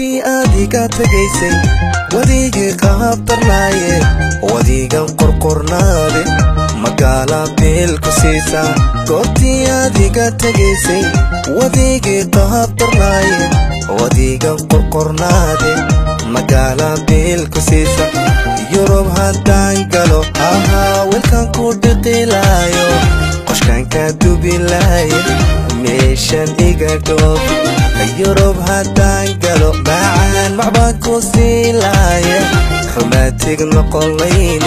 قرتي أديك تجيسي وديك قابرناي وديك قرقرنادي مقالة بالكسيسة قرتي أديك تجيسي وديك قابرناي وديك قرقرنادي مقالة بالكسيسة يوروب هادان قالو هاها ويلكان كودقي لايو قش كان كادوبي لايو ميشان إيقا دوبي يوروب هادان قالو معان معباكو سيلايو خماتيق نقلين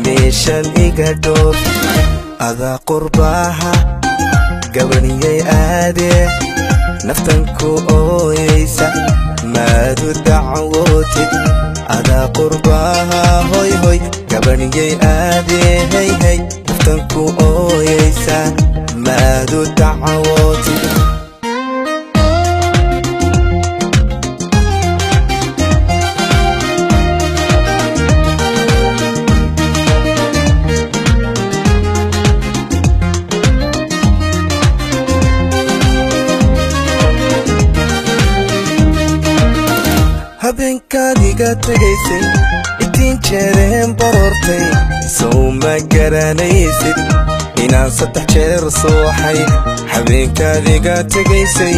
ميشان إيقا دوبي أذا قرباها قبني آدي نفتنكو أويسا مادو دعوتي أذا قرباها هوي هوي قبني آدي هي هي نفتنكو أويسا مادو دعوتي habeenkaadiga tagaysay intiin jeereen barortay soo ma garanaysid inaan 3 jeer sooxay habeenkaadiga tagaysay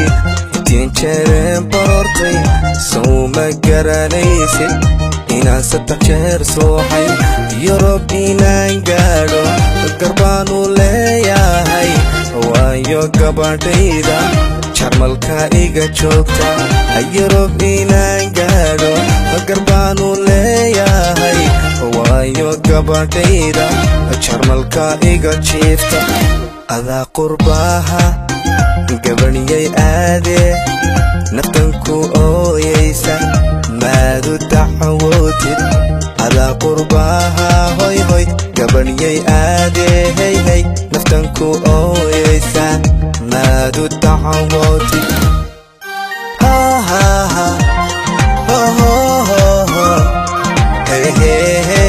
intiin jeereen barortay soo ma garanaysid inaan 3 jeer sooxay yurub inaan gaadho garbaanu leeyahay waayo gabadhayda jarmalka iga joogta yurub inaan gaadho garbaanu leeyahay waayo gabadhayda jarmalka iga jiifta adaa qurbaha gabaniyay aadee naftanku ooyaysa maadu dacwootid adaa qurbaha hoy hoy gabaniyay aadee hey hey naftanku ooyaysa maadu dacwootid ha ha ha ho ho ho hey hey hey